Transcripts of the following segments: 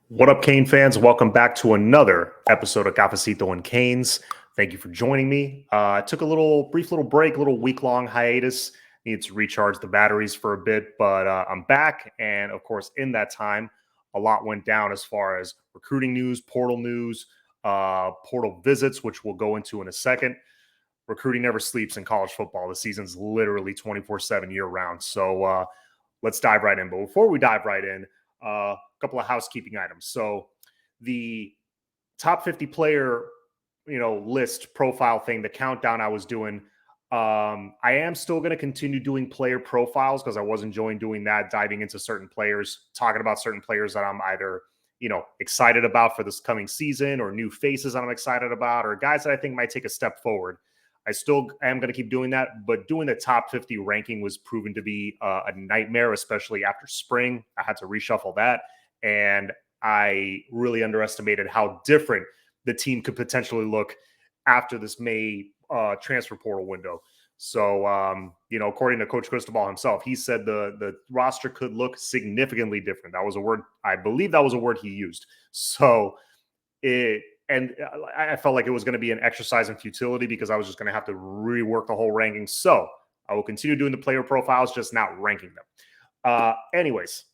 What up, Kane fans? Welcome back to another episode of Cafecito and Canes. Thank you for joining me. I took a brief little break, a little week-long hiatus. Needed to recharge the batteries for a bit, but I'm back. And of course, in that time, a lot went down as far as recruiting news, portal visits, which we'll go into in a second. Recruiting never sleeps in college football. The season's literally 24/7 year-round. So let's dive right in. But before we dive right in, a couple of housekeeping items. So the top 50 player, list profile thing, the countdown I was doing. I am still going to continue doing player profiles because I was enjoying doing that, diving into certain players, talking about certain players that I'm either, excited about for this coming season, or new faces that I'm excited about, or guys that I think might take a step forward. I still am going to keep doing that, but doing the top 50 ranking was proven to be a nightmare, especially after spring. I had to reshuffle that, and I really underestimated how different the team could potentially look after this May transfer portal window. So, according to Coach Cristobal himself, he said the roster could look significantly different. That was a word, I believe that was a word he used. So I felt like it was going to be an exercise in futility because I was just going to have to rework the whole ranking. So I will continue doing the player profiles, just not ranking them. Anyways,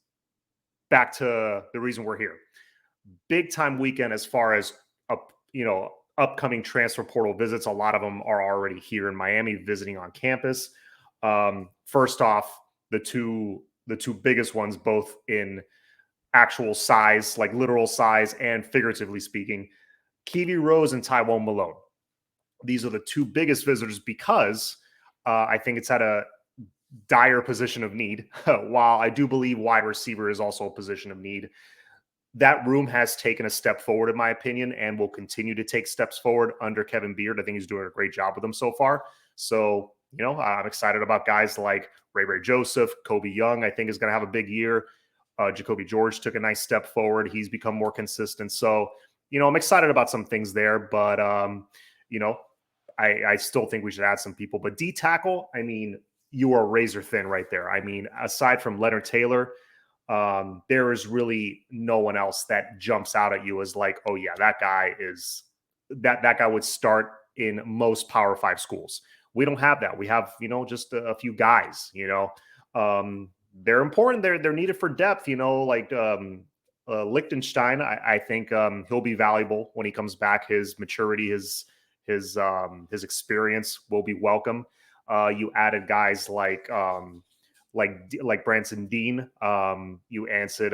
back to the reason we're here. Big time weekend as far as upcoming transfer portal visits. A lot of them are already here in Miami visiting on campus. First off, the two biggest ones, both in actual size, like literal size and figuratively speaking, Kiwi Rose and Tywone Malone. These are the two biggest visitors because I think it's at a dire position of need. While I do believe wide receiver is also a position of need, that room has taken a step forward, in my opinion, and will continue to take steps forward under Kevin Beard. I think he's doing a great job with them so far. So, I'm excited about guys like Ray Joseph, Kobe Young, I think is going to have a big year. Jacoby George took a nice step forward. He's become more consistent. So, I'm excited about some things there, but, I still think we should add some people. But D tackle, I mean, you are razor thin right there. I mean, aside from Leonard Taylor, there is really no one else that jumps out at you as like, oh yeah, that guy would start in most Power 5 schools. We don't have that. We have, just a few guys, they're important. They're needed for depth, like Liechtenstein. I think he'll be valuable when he comes back. His maturity, his experience will be welcome. You added guys like Branson Dean. You added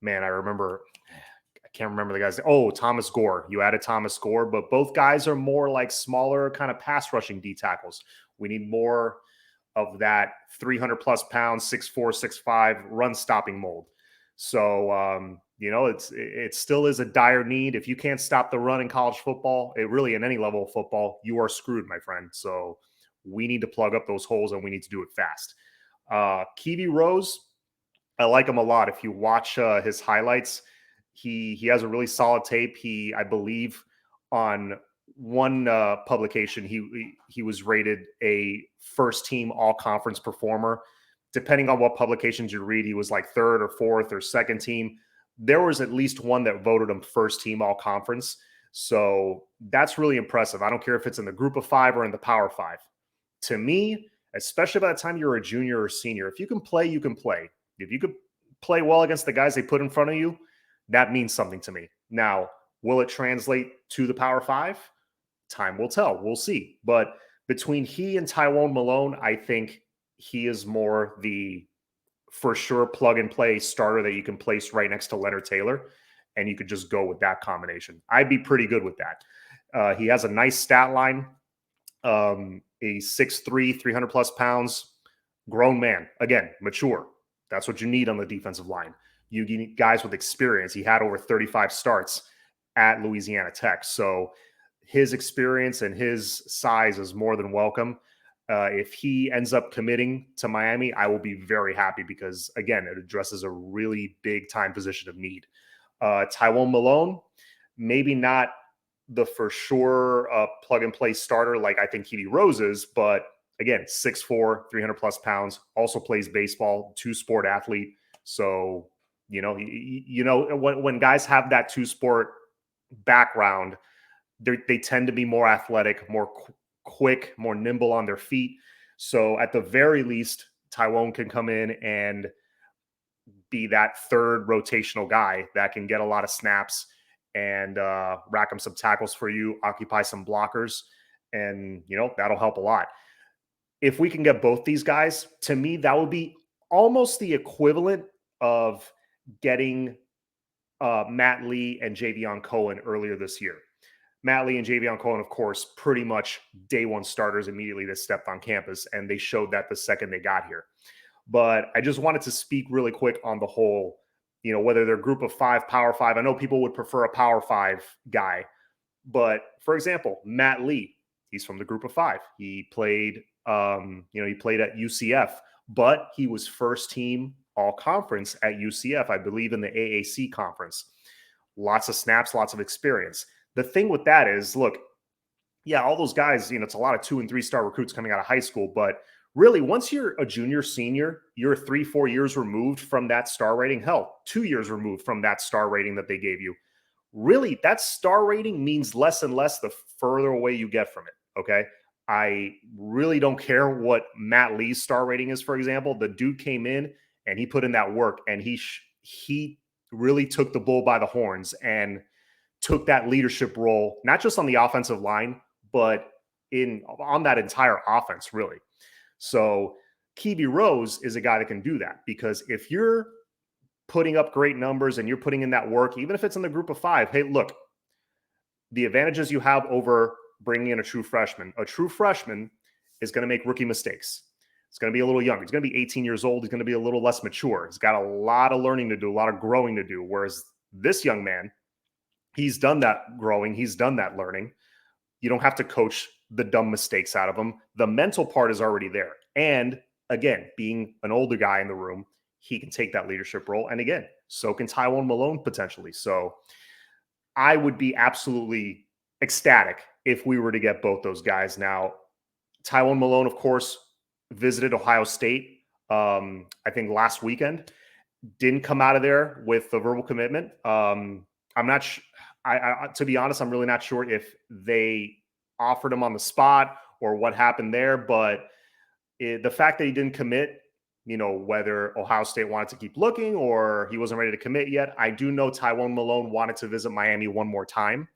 man, I can't remember the guys. Oh, Thomas Gore. You added Thomas Gore, but both guys are more like smaller kind of pass rushing D tackles. We need more of that 300 plus pounds, 6'4", 6'5" run stopping mold. So, it still is a dire need. If you can't stop the run in college football, in any level of football, you are screwed, my friend. So we need to plug up those holes, and we need to do it fast. Kiwi Rose, I like him a lot. If you watch his highlights, he has a really solid tape. I believe on one publication, he was rated a first team all conference performer. Depending on what publications you read, he was like third or fourth or second team. There was at least one that voted him first team all conference. So that's really impressive. I don't care if it's in the group of 5 or in the Power 5. To me, especially by the time you're a junior or senior, if you can play, you can play. If you could play well against the guys they put in front of you, that means something to me. Now, will it translate to the Power 5? Time will tell. We'll see. But between he and Tywone Malone, I think he is more the for sure plug and play starter that you can place right next to Leonard Taylor, and you could just go with that combination. I'd be pretty good with that. He has a nice stat line. A 6'3", 300 plus pounds, grown man. Again, mature. That's what you need on the defensive line. You need guys with experience. He had over 35 starts at Louisiana Tech. So his experience and his size is more than welcome. If he ends up committing to Miami, I will be very happy because, again, it addresses a really big time position of need. Tywone Malone, maybe not the for sure plug and play starter like I think Kiwi Rose is, but again, 6'4", 300 plus pounds, also plays baseball, 2-sport athlete. So When guys have that two sport background, they tend to be more athletic, more quick, more nimble on their feet. So at the very least, Taiwan can come in and be that third rotational guy that can get a lot of snaps and rack them some tackles for you, occupy some blockers, and that'll help a lot. If we can get both these guys, to me, that would be almost the equivalent of getting Matt Lee and Javion Cohen earlier this year. Matt Lee and Javion Cohen, of course, pretty much day one starters immediately that stepped on campus, and they showed that the second they got here. But I just wanted to speak really quick on the whole, whether they're group of five, power five. I know people would prefer a power five guy, but for example, Matt Lee, he's from the group of five. He played, he played at UCF, but he was first team all conference at UCF, I believe in the AAC conference. Lots of snaps, lots of experience. The thing with that is, look, yeah, all those guys, it's a lot of 2 and 3 star recruits coming out of high school, but really, once you're a junior, senior, you're 3-4 years removed from that star rating. Hell, 2 years removed from that star rating that they gave you. Really, that star rating means less and less the further away you get from it. Okay. I really don't care what Matt Lee's star rating is, for example. The dude came in and he put in that work, and he really took the bull by the horns and took that leadership role, not just on the offensive line, but on that entire offense, really. So Kiwi Rose is a guy that can do that, because if you're putting up great numbers and you're putting in that work, even if it's in the group of five, hey, look, the advantages you have over bringing in a true freshman is going to make rookie mistakes. It's going to be a little younger. He's going to be 18 years old. He's going to be a little less mature. He's got a lot of learning to do, a lot of growing to do. Whereas this young man, he's done that growing. He's done that learning. You don't have to coach the dumb mistakes out of him. The mental part is already there. And again, being an older guy in the room, he can take that leadership role. And again, so can Taiwan Malone potentially. So I would be absolutely ecstatic if we were to get both those guys. Now, Taiwan Malone, of course, visited Ohio State, I think last weekend. Didn't come out of there with the verbal commitment. I'm not sure. To be honest, I'm really not sure if they offered him on the spot or what happened there. But the fact that he didn't commit, whether Ohio State wanted to keep looking or he wasn't ready to commit yet. I do know Taiwan Malone wanted to visit Miami one more time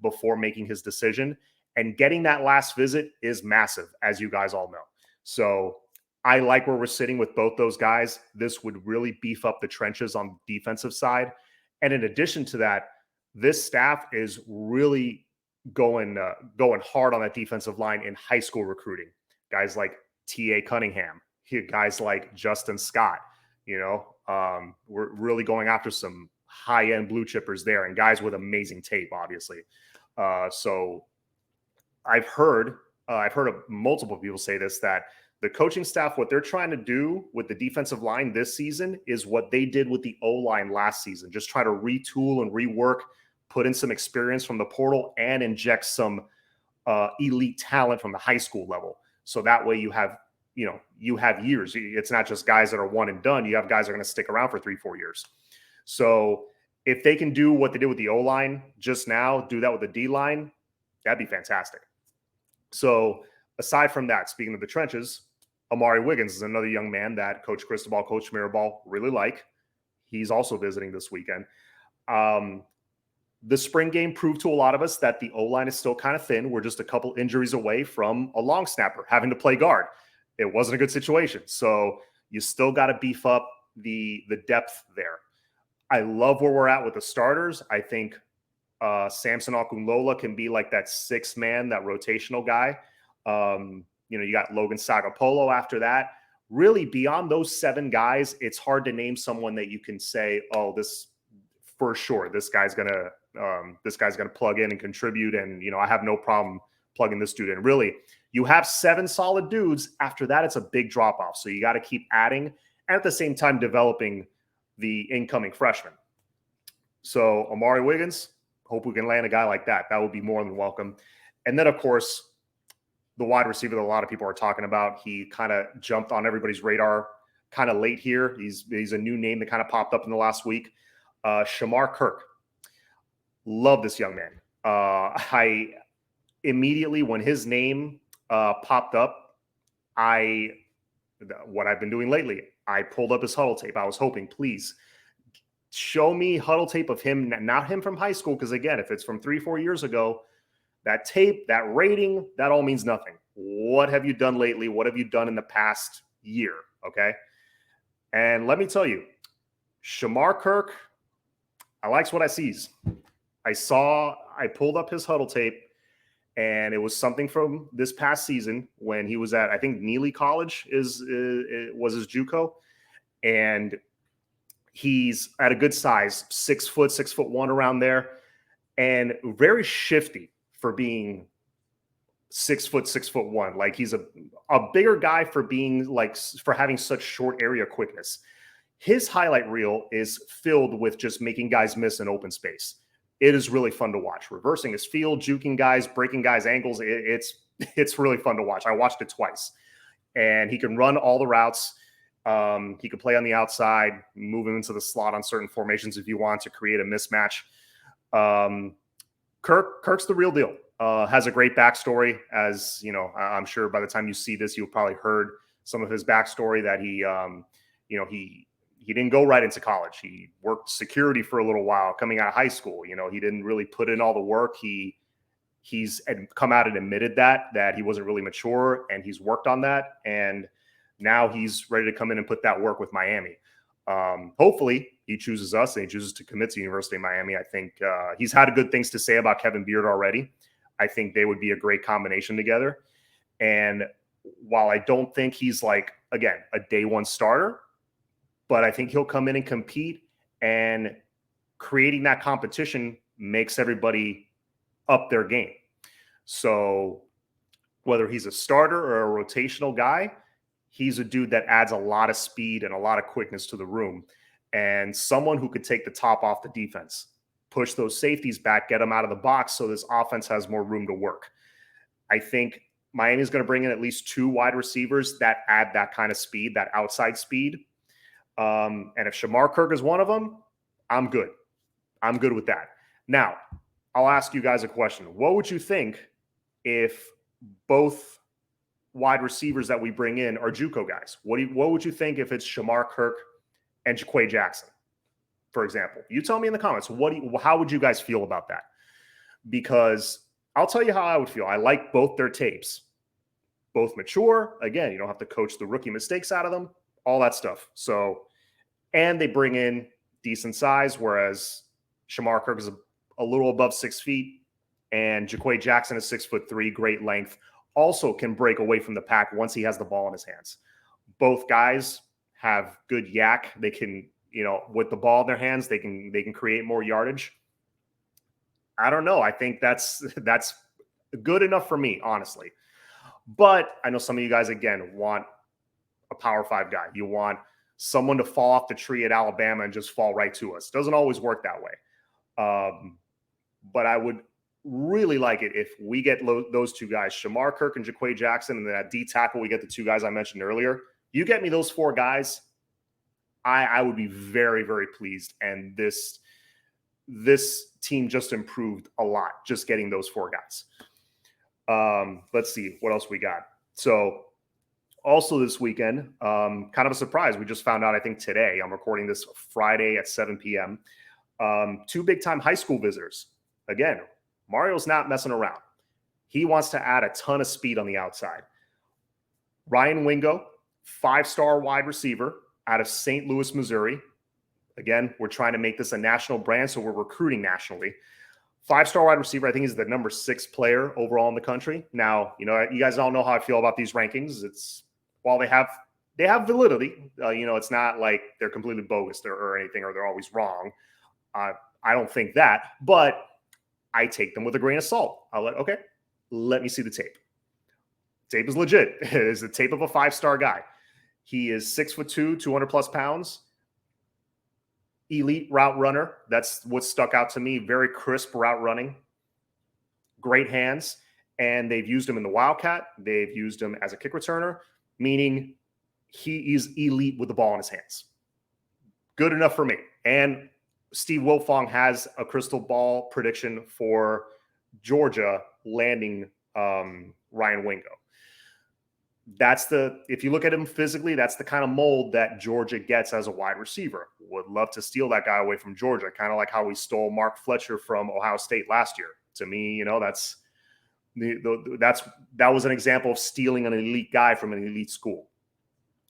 before making his decision. And getting that last visit is massive, as you guys all know. So I like where we're sitting with both those guys. This would really beef up the trenches on the defensive side. And in addition to that, this staff is really going hard on that defensive line in high school recruiting. Guys like T.A. Cunningham, guys like Justin Scott, we're really going after some high-end blue chippers there, and guys with amazing tape, obviously. So I've heard of multiple people say this, that the coaching staff, what they're trying to do with the defensive line this season is what they did with the O-line last season. Just try to retool and rework, put in some experience from the portal, and inject some elite talent from the high school level. So that way you have years. It's not just guys that are one and done. You have guys that are going to stick around for 3-4 years. So if they can do what they did with the O-line just now, do that with the D-line, that'd be fantastic. So aside from that, speaking of the trenches, Amari Wiggins is another young man that Coach Cristobal, Coach Mirabal really like. He's also visiting this weekend. The spring game proved to a lot of us that the O-line is still kind of thin. We're just a couple injuries away from a long snapper having to play guard. It wasn't a good situation. So you still got to beef up the depth there. I love where we're at with the starters. I think Samson Okunlola can be like that sixth man, that rotational guy. You got Logan Sagapolo after that. Really, beyond those 7 guys, it's hard to name someone that you can say, oh, this for sure, this guy's gonna plug in and contribute, and I have no problem plugging this dude in. Really, you have 7 solid dudes. After that, it's a big drop off. So you got to keep adding, and at the same time developing the incoming freshmen. So Amari Wiggins, hope we can land a guy like that. That would be more than welcome. And then, of course, the wide receiver that a lot of people are talking about, he kind of jumped on everybody's radar kind of late here. He's a new name that kind of popped up in the last week. Shamar Kirk. Love this young man. I immediately, when his name popped up, what I've been doing lately, I pulled up his huddle tape. I was hoping, please show me huddle tape of him, not him from high school. Because again, if it's from 3-4 years ago, that tape, that rating, that all means nothing. What have you done lately? What have you done in the past year? Okay. And let me tell you, Shamar Kirk, I likes what I sees. I pulled up his huddle tape, and it was something from this past season when he was at, I think, Neely College was his JUCO. And he's at a good size, 6 foot, 6'1" around there, and very shifty for being 6 foot, 6'1". Like he's a bigger guy for having such short area quickness. His highlight reel is filled with just making guys miss in open space. It is really fun to watch. Reversing his field, juking guys, breaking guys' ankles. It's really fun to watch. I watched it twice. And he can run all the routes. He can play on the outside, move him into the slot on certain formations if you want to create a mismatch. Kirk's the real deal. Has a great backstory. As you know, I'm sure by the time you see this, you've probably heard some of his backstory that he didn't go right into college. He worked security for a little while coming out of high school. He didn't really put in all the work. He's come out and admitted that he wasn't really mature, and he's worked on that. And now he's ready to come in and put that work with Miami. Hopefully he chooses us and he chooses to commit to University of Miami. I think he's had good things to say about Kevin Beard already. I think they would be a great combination together. And while I don't think he's again, a day one starter, but I think he'll come in and compete, and creating that competition makes everybody up their game. So whether he's a starter or a rotational guy, he's a dude that adds a lot of speed and a lot of quickness to the room, and someone who could take the top off the defense, push those safeties back, get them out of the box so this offense has more room to work. I think Miami's going to bring in at least 2 wide receivers that add that kind of speed, that outside speed. And if Shamar Kirk is one of them, I'm good. I'm good with that. Now, I'll ask you guys a question. What would you think if both wide receivers that we bring in are JUCO guys? What would you think if it's Shamar Kirk and Jaquay Jackson, for example? You tell me in the comments. How would you guys feel about that? Because I'll tell you how I would feel. I like both their tapes. Both mature. Again, you don't have to coach the rookie mistakes out of them, all that stuff. So, and they bring in decent size, whereas Shamar Kirk is a little above 6 feet, and Jaquay Jackson is 6'3", great length. Also can break away from the pack once he has the ball in his hands. Both guys have good yak. They can, with the ball in their hands, they can create more yardage. I don't know. I think that's good enough for me, honestly. But I know some of you guys, again, want a Power 5 guy. You want someone to fall off the tree at Alabama and just fall right to us. Doesn't always work that way. But I would really like it if we get those 2 guys, Shamar Kirk and Jaquay Jackson, and then at D tackle, we get the 2 guys I mentioned earlier. You get me those 4 guys, I would be very, very pleased. And this team just improved a lot, just getting those 4 guys. Let's see what else we got. So also this weekend, kind of a surprise. We just found out, I think today, I'm recording this Friday at 7 p.m. 2 big-time high school visitors. Again, Mario's not messing around. He wants to add a ton of speed on the outside. Ryan Wingo, 5-star wide receiver out of St. Louis, Missouri. Again, we're trying to make this a national brand, so we're recruiting nationally. 5-star wide receiver, I think he's the number 6 player overall in the country. Now, you guys all know how I feel about these rankings. It's while they have validity, it's not like they're completely bogus or anything, or they're always wrong. I don't think that, but I take them with a grain of salt. Let me see the tape. Tape is legit. It is the tape of a 5-star guy. He is 6'2", 200+ pounds. Elite route runner. That's what stuck out to me. Very crisp route running. Great hands. And they've used him in the Wildcat. They've used him as a kick returner, meaning he is elite with the ball in his hands. Good enough for me. And Steve Wiltfong has a crystal ball prediction for Georgia landing Ryan Wingo. If you look at him physically, that's the kind of mold that Georgia gets as a wide receiver. Would love to steal that guy away from Georgia, kind of like how we stole Mark Fletcher from Ohio State last year. To me, that was an example of stealing an elite guy from an elite school.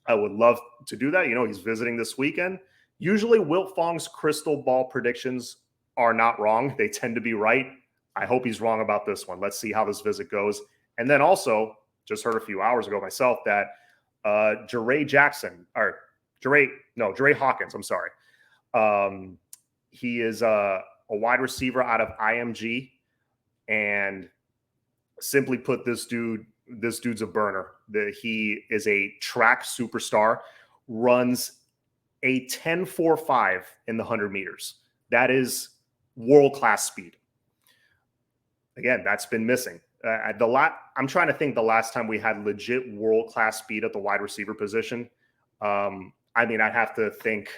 I would love to do that. He's visiting this weekend. Usually Wiltfong's crystal ball predictions are not wrong. They tend to be right. I hope he's wrong about this one. Let's see how this visit goes. And then also, just heard a few hours ago myself that Jere Hawkins, I'm sorry. He is a wide receiver out of IMG. And simply put, this dude's a burner. He is a track superstar, runs a 10.45 in the 100 meters. That is world-class speed. Again, that's been missing. I'm trying to think the last time we had legit world-class speed at the wide receiver position. I'd have to think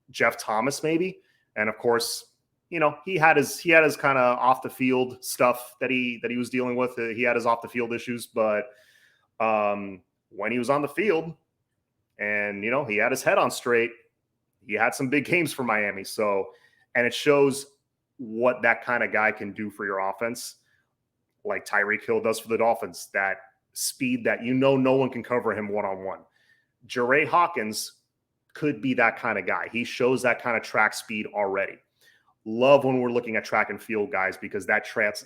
Jeff Thomas maybe. And of course, he had his kind of off the field stuff that he was dealing with. He had his off the field issues, but when he was on the field and, he had his head on straight, he had some big games for Miami. So, and it shows what that kind of guy can do for your offense, like Tyreek Hill does for the Dolphins, that speed that no one can cover him one-on-one. Jere Hawkins could be that kind of guy. He shows that kind of track speed already. Love when we're looking at track and field guys, because that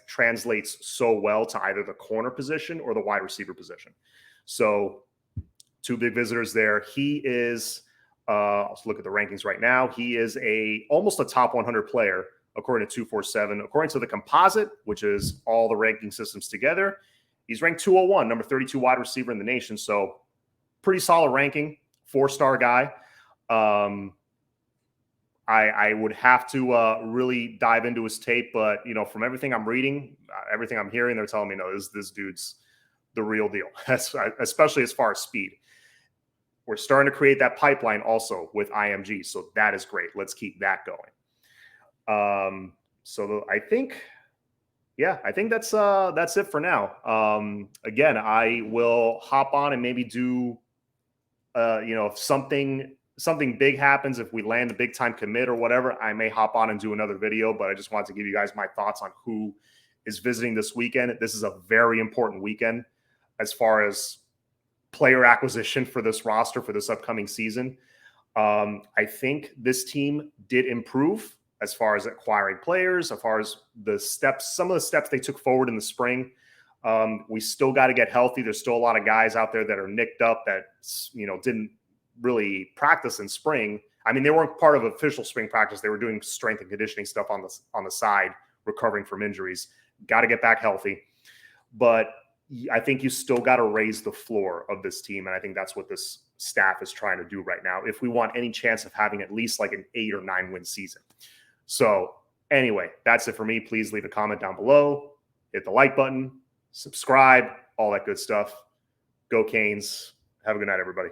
translates so well to either the corner position or the wide receiver position. So 2 big visitors there. He is, let's look at the rankings right now. He is almost a top 100 player, according to 247. According to the composite, which is all the ranking systems together, he's ranked 201, number 32 wide receiver in the nation. So pretty solid ranking, 4-star guy. I would have to really dive into his tape, but from everything I'm reading, everything I'm hearing, they're telling me no, this dude's the real deal, especially as far as speed. We're starting to create that pipeline also with IMG, so that is great. Let's keep that going. I think that's it for now. Again, I will hop on and maybe do, if something big happens, if we land a big time commit or whatever, I may hop on and do another video, but I just wanted to give you guys my thoughts on who is visiting this weekend. This is a very important weekend as far as player acquisition for this roster for this upcoming season. I think this team did improve as far as acquiring players, as far as some of the steps they took forward in the spring. We still got to get healthy. There's still a lot of guys out there that are nicked up that, didn't really practice in spring. They weren't part of official spring practice. They were doing strength and conditioning stuff on the side, recovering from injuries. Got to get back healthy. But I think you still got to raise the floor of this team. And I think that's what this staff is trying to do right now, if we want any chance of having at least like an 8 or 9 win season. So anyway, that's it for me. Please leave a comment down below, hit the like button, subscribe, all that good stuff. Go Canes. Have a good night, everybody.